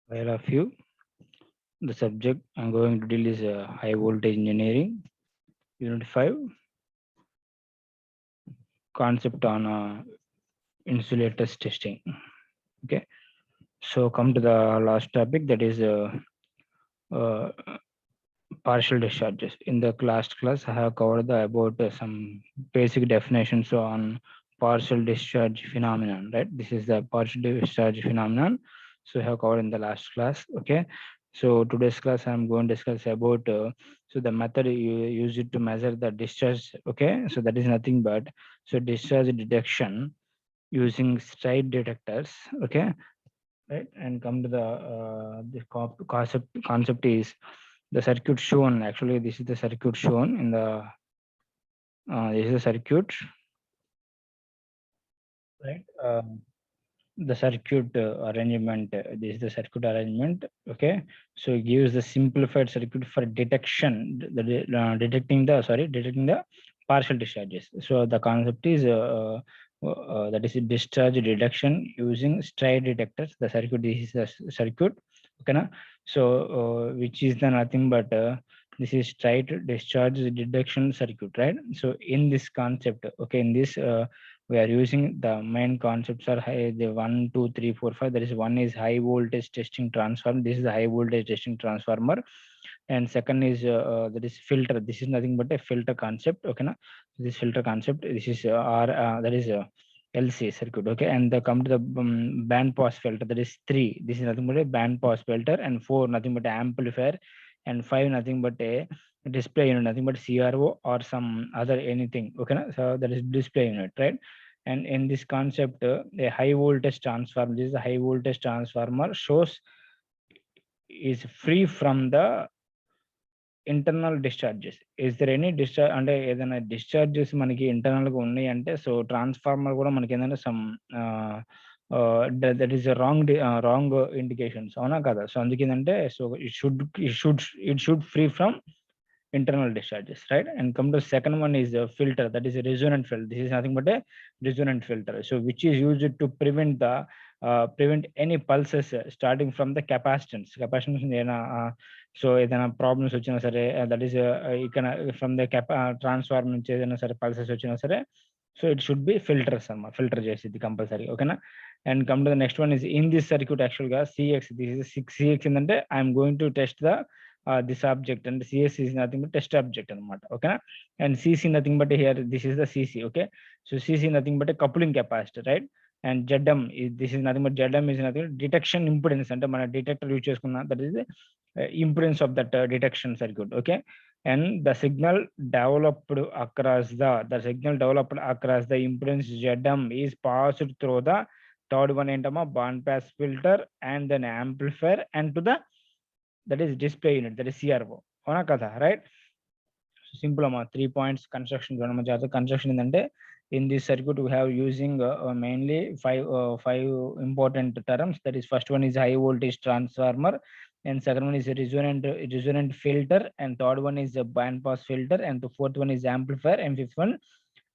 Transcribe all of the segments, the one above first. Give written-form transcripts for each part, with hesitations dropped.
All of you, the subject I'm going to deal is high voltage engineering, Unit 5, concept on insulators testing. Okay, so come to the last topic, that is uh, partial discharges. In the last class, I have covered about some basic definitions on partial discharge phenomenon. Right, this is the partial discharge phenomenon. So I have covered in the last class. Okay, so today's class I'm going to discuss about so the method you use it to measure the discharge. Okay, so that is nothing but so discharge detection using stride detectors. Okay, right, and come to the concept is the circuit shown. Actually, this is the circuit shown in the this is the circuit, right. The circuit arrangement, this is the circuit arrangement. Okay, so it gives the simplified circuit for detection, detecting the partial discharges. So the concept is that is discharge detection using stride detectors. The circuit, this is the circuit. Okay na? So which is the nothing but this is stride discharge detection circuit, right? So in this concept, okay, in this we are using the main concepts are high, the 1 2 3 4 5. There is one is high voltage testing transformer. This is the high voltage testing transformer, and second is that is filter. This is nothing but a filter concept. Okay na? This filter concept, this is r that is LC circuit. Okay, and the come to the band pass filter, that is 3. This is nothing but a band pass filter, and 4 nothing but a amplifier, and 5 nothing but a display unit, nothing but CRO or some other anything. Okay na? So that is display unit, right? And in this concept, a high voltage transformer, this is a high voltage transformer shows is free from the internal discharges. Is there any discharge అంటే ఏదైనా discharges మనకి internal గా ఉన్నాయి అంటే so transformer కూడా మనకి ఏంటంటే some that is wrong indications, అవునా కదా? సో అందుకేంటంటే so it should free from internal discharges, right? And come to second one is a filter, that is a resonant filter. This is nothing but a resonant filter, so which is used to prevent any pulses starting from the capacitance ఏదైనా so ఏదైనా problems వచ్చినా సరే, that is ఇక్కడ from the transformer నుంచి ఏదైనా సరే pulses వచ్చినా సరే, so it should be filters అన్నమాట, ఫిల్టర్ చేసేది కంపల్సరీ. ఓకేనా? And come to the next one is in this circuit యాక్చువల్గా సిఎక్స్, దిస్ ఇస్ 6 ఏంటంటే I'm going to test the this object, and CS is nothing but test object anamata. Okay na? And CC nothing but here, this is the CC. Okay, so CC nothing but a coupling capacitor, right? And ZM is, this is nothing but ZM is nothing but detection impedance ante mana detector use cheskunna, that is the impedance of that detection circuit. Okay, and the signal developed across the impedance ZM is passed through the third one entama band pass filter and then amplifier and to the that is display unit, that is CRO. అవునా కదా? Right. Simple అమ్మా, 3 points construction చూడడం జాగ్రత్త. Construction ఏంటంటే in this circuit we have using mainly five important terms. That is first one is high voltage transformer, and second one is a resonant filter, and third one is a band pass filter, and the fourth one is amplifier, and fifth one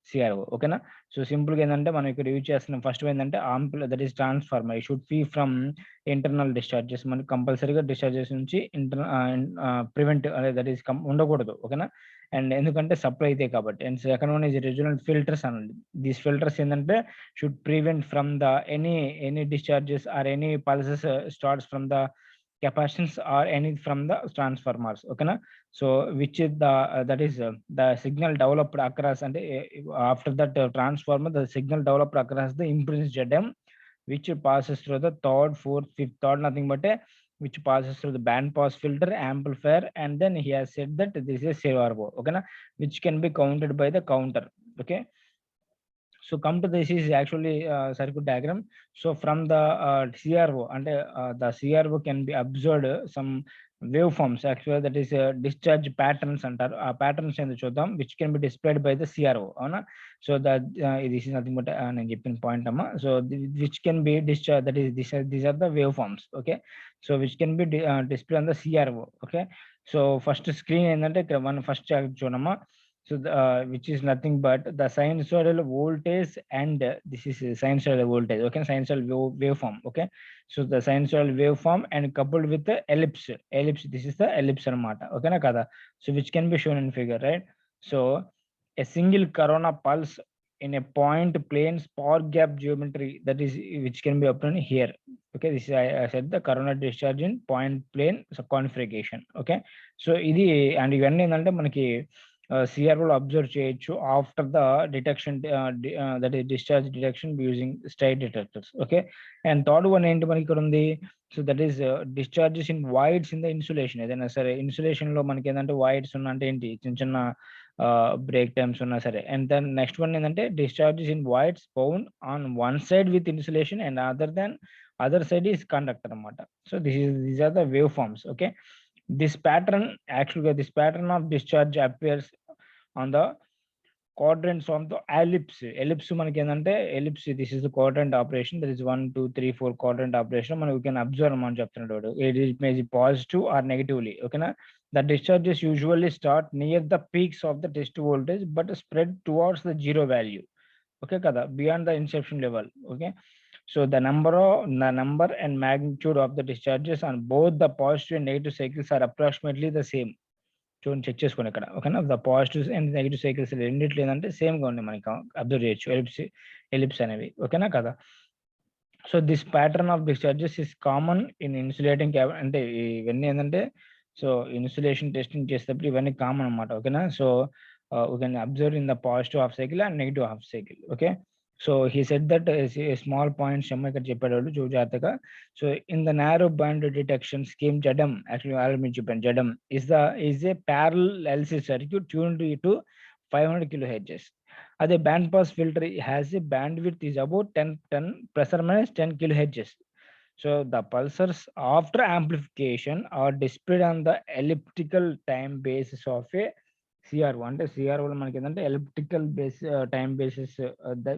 CRO. ఓకేనా? So సింపుల్గా ఏంటంటే మనం ఇక్కడ use చేస్తున్నాం first ఏంటంటే that is transformer. ఈ should free from internal discharges. మనకి కంపల్సరీగా డిశ్చార్జెస్ నుంచి ప్రివెంట్ అదే దట్ ఈస్ ఉండకూడదు. ఓకేనా? అండ్ ఎందుకంటే సప్లై అయితే కాబట్టి. And second one is resonant filters అనండి. దీస్ ఫిల్టర్స్ ఏంటంటే should prevent from the any discharges or any pulses starts from the capacitance or any from the transformers. Okay na? So which is that is the signal developed across, and after that transformer the signal developed across the impedance ZM, which passes through the third, fourth, fifth, third nothing but which passes through the band pass filter, amplifier, and then he has said that this is CRO. Okay na? Which can be counted by the counter. Okay, so come to this is actually circuit diagram. So from the CRO, and the CRO can be observed some waveforms actually, that is discharge patterns అంటారు. ఆ patterns ఏందో చూద్దాం, which can be displayed by the CRO. అవునా? So this is nothing but నేను చెప్పిన point అమ్మా. So which can be discharge, that is these are the waveforms. Okay, so which can be displayed on the CRO. Okay, so first screen ఏంటంటే ఇక్కడ first చూడమ్మా. So which is nothing but the sinusoidal voltage, and this is sinusoidal voltage, okay, sinusoidal waveform, okay. So the sinusoidal waveform and coupled with the ellipse, this is the ellipse anamata, okay na kada. So which can be shown in figure, right? So a single corona pulse in a point plane spark gap geometry, that is which can be obtained here, okay. This is I said the corona discharge in point plane so configuration, okay. So ఇది and ఇవన్నీ ఏంటంటే మనకి సిఆర్ఓలో observe చేయొచ్చు after the detection, that is discharge detection using స్టైట్ detectors, okay. And third one ఏంటి మనకి ఇక్కడ ఉంది, so that is discharges in voids in the insulation. ఏదైనా సరే ఇన్సులేషన్ లో మనకి ఏంటంటే వాయిడ్స్ ఉన్న అంటే ఏంటి, చిన్న చిన్న బ్రేక్ టైమ్స్ ఉన్నా సరే. అండ్ దెన్ నెక్స్ట్ వన్ ఏంటంటే discharges in voids found on one side with insulation and other side is conductor అనమాట. So these are the wave forms, okay. This pattern, actually this pattern of discharge appears on the quadrants of the ellipse మనకి ఏంటంటే ellipse, this is the quadrant operation, that is 1 2 3 4 quadrant operation మనం we can observe మనం చెప్తున్నాడు. It may be positive or negatively, okay na. The discharges usually start near the peaks of the test voltage but spread towards the zero value, okay kada, beyond the inception level, okay. So the number and magnitude of the discharges on both the positive and negative cycles are approximately the same. చూడండి check చేసుకోండి ఇక్కడ, ఓకేనా. The positive and negative cycles రెండిట్లు ఏంటంటే same గా ఉంది మనకి observe చేయొచ్చు ఎలిప్స్ అనేవి, ఓకేనా కదా. So this pattern of discharges is common in insulating అంటే ఇవన్నీ ఏంటంటే సో ఇన్సులేషన్ టెస్టింగ్ చేసేటప్పుడు ఇవన్నీ కామన్ అనమాట, ఓకేనా. So we can observe in the positive half cycle and negative half cycle, okay. So he said that a small point Shamma ikkada cheppadu చూజాతగా. So in the narrow band detection scheme JADM, actually already చెప్పాను, JADM is a parallel LC circuit tuned to 500 kilohertz. The band pass filter has a bandwidth is about 10 plus or minus 10 kilohertz. So the pulsars after amplification are displayed on the elliptical time basis of a CRO. అంటే సిఆర్ఓలో మనకి ఏంటంటే elliptical base time basis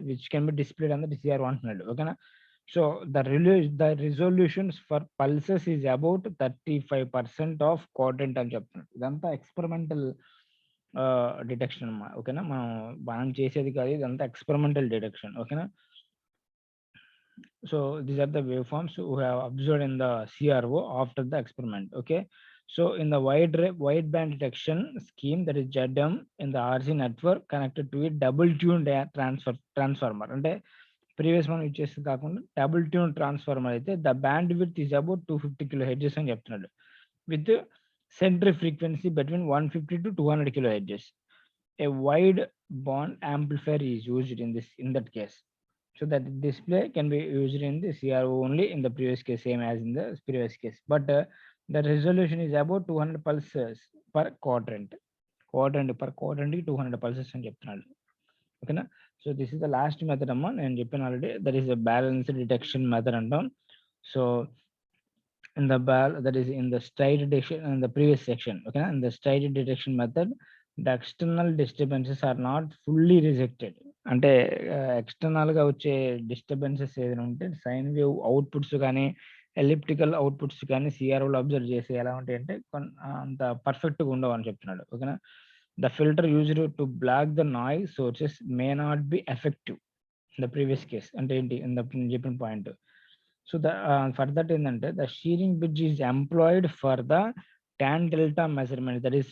which can be displayed an the CRO అంటున్నాడు, ఓకేనా. So the resolutions for pulses is about 35% of quadrant అని చెప్తున్నాడు. ఇదంతా experimental detection అమ్మా, ఓకేనా. మనం చేసేది కాదు, ఇదంతా ఎక్స్పెరిమెంటల్ డిటెక్షన్, ఓకేనా. So these are the waveforms who have observed in the CRO after the experiment, okay. So in the wide band detection scheme, that is JADM, in the RC network connected to a double tuned transformer, అంటే previous మనం ఇచ్చేసి కాకుండా double tune transformer అయితే the band width అబౌట్ 250 kHz అని చెప్తున్నాడు, with centre frequency between 150 to 200 kHz. A wide band amplifier is used in that case. So that display can be used in the CRO only in the previous case, same as in the previous case, but the resolution is about 200 pulses per quadrant per quadrant 200 pulses అని చెప్తున్నాడు, ఓకేనా. So this is the last method అమ్మా, నేను చెప్పాను already, that is the balance detection method అంటాం. So in the that is in the stride detection in the previous section, okay, in the stride detection method the external disturbances are not fully rejected. అంటే external గా వచ్చే disturbances ఏదైనా ఉంటే sine wave outputs కానీ elliptical outputs కానీ సిఆర్ఓలో observe చేసి ఎలా ఉంటాయి అంటే అంత పర్ఫెక్ట్ గా ఉండవు అని చెప్తున్నాడు, ఓకేనా. The filter used to block the noise sources may not be effective in the previous case. అంటే ఏంటి చెప్పిన పాయింట్. సో ఫర్ దట్ ఏంటంటే the Schering bridge is employed for the tan delta measurement, that is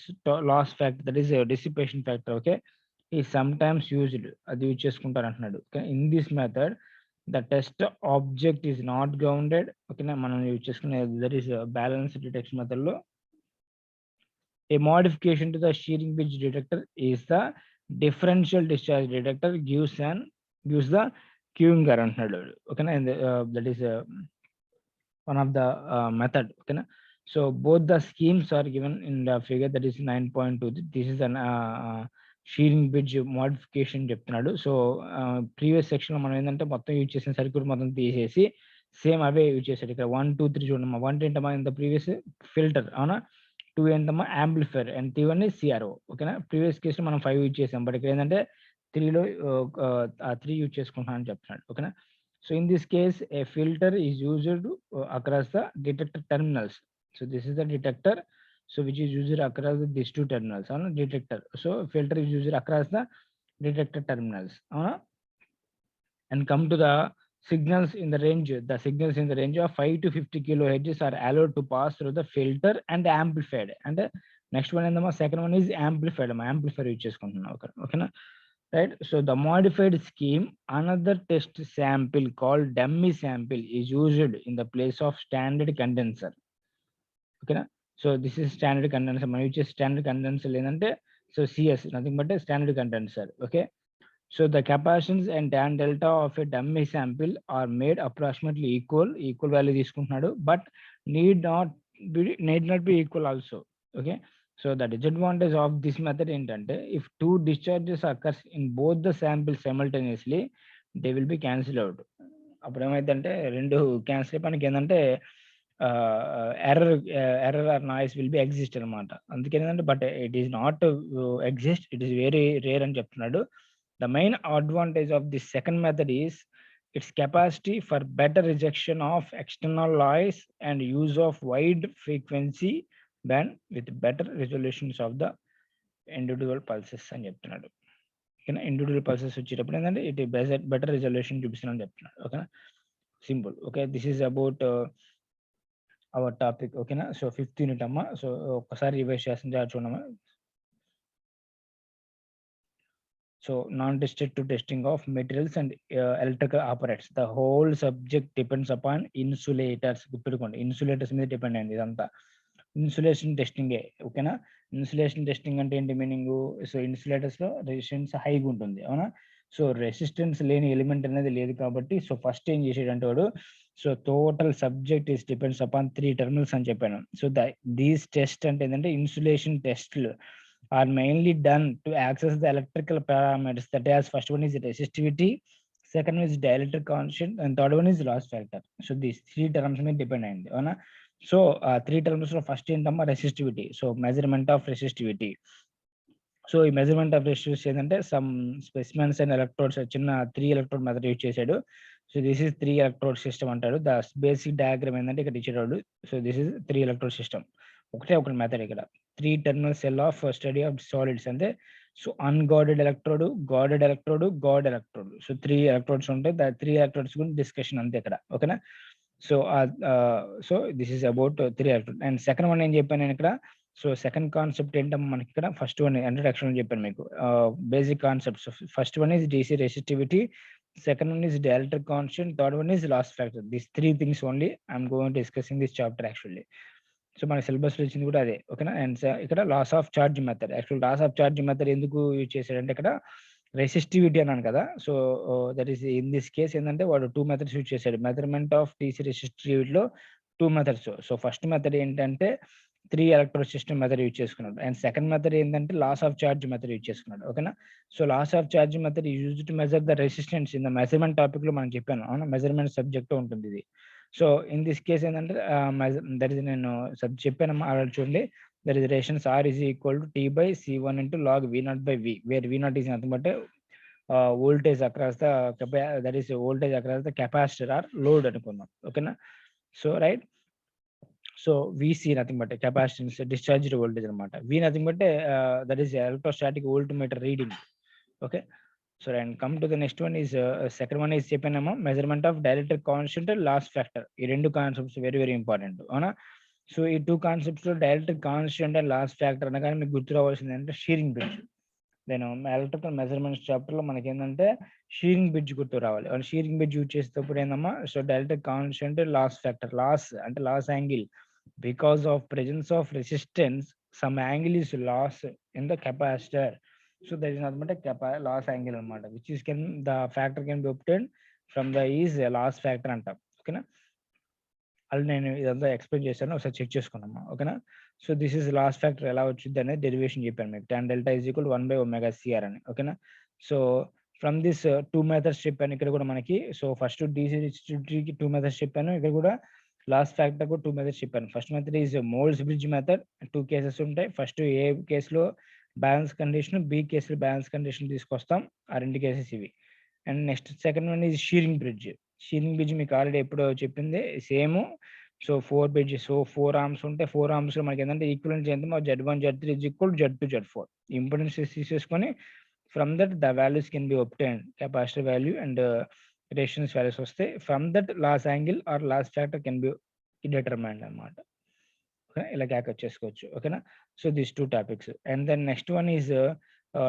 loss factor, that is a dissipation factor, okay, is sometimes used, అది use చేసుకుంటారు అంటున్నాడు, okay. In this method the test object is not grounded, okay, మనం use చేసుకునే that is balance detection method లో a modification to the shearing bridge detector is the differential discharge detector gives the queuing అంటున్నాడు, okay. And that is one of the method, okay. So both the schemes are given in the figure, that is 9.2. This is an shearing bridge modification చెప్తున్నాడు. So previous section లో మనం ఏంటంటే మొత్తం use చేసిన circuit మొత్తం తీసేసి same అవే use చేశాడు. ఇక్కడ 1 2 3 చూడమ్మా. 1 ఏంటమ్మా ఇంత ప్రీవియస్ ఫిల్టర్, అవునా. 2 ఏంటమ్మా యాంప్లిఫైర్, అండ్ 3 వన్ సిఆర్ఓ, ఓకేనా. ప్రీవియస్ కేసులో మనం 5 యూజ్ చేసాం, బట్ ఇక్కడ ఏంటంటే 3లో 3 యూజ్ చేసుకుంటాం అని చెప్తున్నాడు, ఓకేనా. So in this case A filter is used across the detector terminals. So this is the detector. So which is used across these two terminals on detector. So filter is used across the detector terminals. And come to the signals in the range. The signals in the range of 5 to 50 kilohertz are allowed to pass through the filter and amplified. And next one and the second one is amplified. Amplifier use చేసుకుంటున్నాం okay. Right, so the modified scheme, another test sample called dummy sample is used in the place of standard condenser. Okay, so this is standard condenser. మనం use చేసే standard condenser ఏంటంటే so CS nothing but a standard condenser. Okay, so the capacitance and tan delta of a dummy sample are made approximately equal value తీసుకుంటున్నాడు, but need not be equal also. Okay, so the disadvantage of this method ఏంటంటే if two discharges occurs in both the samples simultaneously, they will be cancelled out. అప్పుడు ఏమైందంటే రెండు cancel అయిపోయినాక ఏంటంటే error or noise will be exist అనమాట. అందుకే ఏంటంటే but it is not exist, it is very rare అని చెప్తున్నాడు. The main advantage of this second method is its capacity for better rejection of external noise and use of wide frequency band with better resolutions of the individual pulses అని చెప్తున్నాడు. ఓకేనా, individual pulses వచ్చేటప్పుడు ఏంటంటే it better resolution చూపిస్తున్నాను చెప్తున్నాడు. ఓకేనా, simple. Okay, this is about our topic. ఓకేనా, so 5th unit అమ్మ. సో ఒకసారి రివైజ్ చేస్తుంది చూడమ్మా. So non-destructive testing of materials and electrical apparatus. The whole subject depends upon insulators. గుర్తుపెట్టుకోండి, ఇన్సులేటర్స్ మీద డిపెండ్ అయింది ఇదంతా. ఇన్సులేషన్ టెస్టింగే. ఓకేనా, ఇన్సులేషన్ టెస్టింగ్ అంటే ఏంటి మీనింగ్? సో ఇన్సులేటర్స్ లో రెసిస్టెన్స్ హైగా ఉంటుంది, అవునా. సో రెసిస్టెన్స్ లేని ఎలిమెంట్ అనేది లేదు కాబట్టి సో ఫస్ట్ ఏం చేసేటంటే వాడు so total subject is depends upon 3 terminals అని చెప్పాను. సో దీస్ టెస్ట్ అంటే ఏంటంటే ఇన్సులేషన్ టెస్ట్లు are mainly done to access the electrical parameters. That is, first one is resistivity, second one is dielectric constant, and third one is loss factor. So these 3 terms may depend on it. So 3 terms of first in term resistivity. So measurement of resistivity. So ఈ measurement of resistivity ఏంటంటే some specimens and electrodes చిన్న 3 electrode method use చేశాడు. So this is 3 electrode system అంటాడు. The basic diagram ఏంటంటే ఇక్కడ ఇచ్చేటాడు. So this is 3 electrode system. ఒకటి method ఇక్కడ 3 terminal cell of study of solids అంటే so unguarded electrode, guarded electrode, guard electrode. So 3 electrodes ఉంటాయి. 3 electrodes గురించి డిస్కషన్ అంతే ఇక్కడ. ఓకేనా, so this is about 3 electrode. And second one ఏం చెప్పాను నేను ఇక్కడ? సో సెకండ్ కాన్సెప్ట్ ఏంటంటే మనకి ఇక్కడ ఫస్ట్ వన్ ఇంట్రడక్షన్ చెప్పాను మీకు, basic concepts. First one is DC resistivity, second one is dielectric constant, third one is loss factor. This 3 things only I'm going to discussing this chapter actually. So మన syllabus లో ఇచ్చింది కూడా అదే. ఓకేనా, and ఇక్కడ loss of charge method. Actual loss of charge method ఎందుకు use చేశాడంటే ఇక్కడ రెసిస్టివిటీ అన్నాను కదా. So that is in this case ఏంటంటే వాడు 2 మెథడ్స్ యూజ్ చేశాడు. మెజర్మెంట్ ఆఫ్ డీసీ రెసిస్టివిటీలో 2 మెథడ్స్. సో ఫస్ట్ మెథడ్ ఏంటంటే 3 ఎలక్ట్రోడ్ సిస్టమ్ మెథడ్ యూజ్ చేసుకున్నాడు. అండ్ సెకండ్ మెథడ్ ఏంటంటే loss of charge method use చేసుకున్నాడు. ఓకేనా, so loss of charge method use to measure the resistance in the measurement topic లో మనం చెప్పాను, అవునా. మెజర్మెంట్ సబ్జెక్ట్ ఉంటుంది ఇది. సో ఇన్ దిస్ కేస్ ఏంటంటే దట్ ఈస్ నేను చెప్పానమ్మా ఆల్రెడీ చూడండి. That is rations R is equal to T by C1 into log V0 by V, where V0 is nothing but voltage across the that is voltage across the capacitor or load అనుకుందాం. ఓకేనా, so right. So VC nothing but capacitance discharged voltage అనమాట. V nothing but that is electrostatic voltmeter reading. Okay, so and come to the next one is second one is చెప్పానేమో measurement of dielectric constant and loss factor. ఈ 2 concepts very very important, అవునా. So ఈ 2 concepts లో dielectric constant and loss factor అనగానే మీకు గుర్తు రావాల్సింది అంటే షీరింగ్ బ్రిడ్జ్. నేను ఎలక్ట్రికల్ మెజర్మెంట్స్ చాప్టర్ లో మనకి ఏంటంటే షీరింగ్ బ్రిడ్జ్ గుర్తు రావాలి. షీరింగ్ బ్రిడ్జ్ యూజ్ చేసేటప్పుడు ఏందమ్మా, so dielectric constant loss factor. Loss అంటే loss angle, because of presence of resistance some angle is loss in the capacitor. So there is nothing but a loss angle anamata, which is the factor can be obtained from the is loss factor అంటాం. ఓకేనా, అది నేను ఇదంతా explain చేశాను, ఒకసారి check చేసుకున్నామా. ఓకేనా, so this is loss factor ఎలా వచ్చింది అనేది డెరివేషన్ చెప్పాను మీకు. tan delta is equal 1/ωCR అని. ఓకేనా, సో ఫ్రమ్ దిస్ 2 మెథడ్స్ చెప్పాను ఇక్కడ కూడా మనకి. సో ఫస్ట్ డీసీ రెసిస్టివిటీకి 2 మెథడ్స్ చెప్పాను, ఇక్కడ కూడా లాస్ ఫ్యాక్టర్ కూడా 2 మెథడ్స్ చెప్పాను. First method is moles bridge method. 2 cases ఉంటాయి. ఫస్ట్ ఏ కేసులో బ్యాలెన్స్ కండిషన్, బి కేసులో బ్యాలెన్స్ కండిషన్ తీసుకొస్తాం. ఆ 2 కేసెస్ ఇవి. And next second one is shearing bridge. Shearing bridge మీకు ఆల్రెడీ ఎప్పుడో చెప్పింది సేమ్. సో 4 బెడ్జెస్, సో 4 ఆర్మ్స్ ఉంటే 4 ఆర్మ్స్లో మనకి ఏంటంటే ఈక్వలెంట్ ఎంత Z1 Z3 is equal to Z2 Z4. ఈ ఇంపెడెన్సెస్ తీసేసుకొని from that the values can be obtain, capacitor value and resistance values వస్తే from that loss angle or loss factor can be determined అనమాట. Okay, ఇలా calculate చేసుకోవచ్చు. ఓకేనా. So this 2 topics and then next one is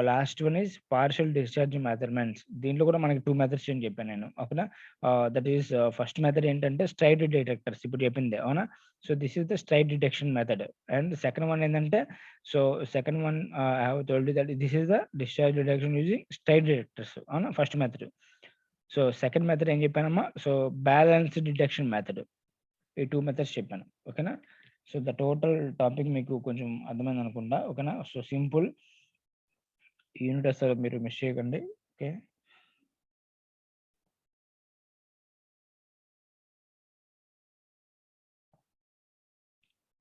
last one is partial discharge measurements. దీంట్లో కూడా మనకి 2 methods అని చెప్పాను నేను. ఓకేనా. దట్ ఈస్ ఫస్ట్ మెథడ్ ఏంటంటే స్ట్రైట్ డిటెక్టర్స్, ఇప్పుడు చెప్పింది అవునా. So this is the straight detection method. And second one ఏంటంటే, so second one I have told you that this is the discharge detection using straight detectors, అవునా, first method. So second method ఏం చెప్పానమ్మా, so balance detection method. ఈ 2 methods చెప్పాను. ఓకేనా. So the total topic మీకు కొంచెం అర్థమైంది అనుకుంటా. ఓకేనా. సో సింపుల్ యూనిట్ అసలు మీరు మిస్ చేయకండి. Okay.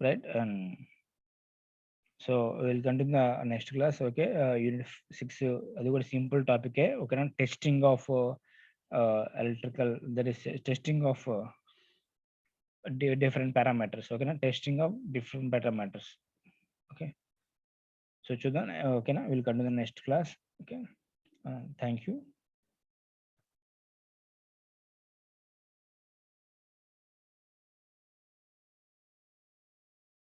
Right. And so will continue the next class. Okay. Unit 6 అది కూడా సింపుల్ టాపికే. ఓకేనా. Testing of electrical, that is testing of different parameters. ఓకేనా. Testing of different parameters. Okay. So చూద్దాం. ఓకేనా. Will continue the next class. Okay. Thank you.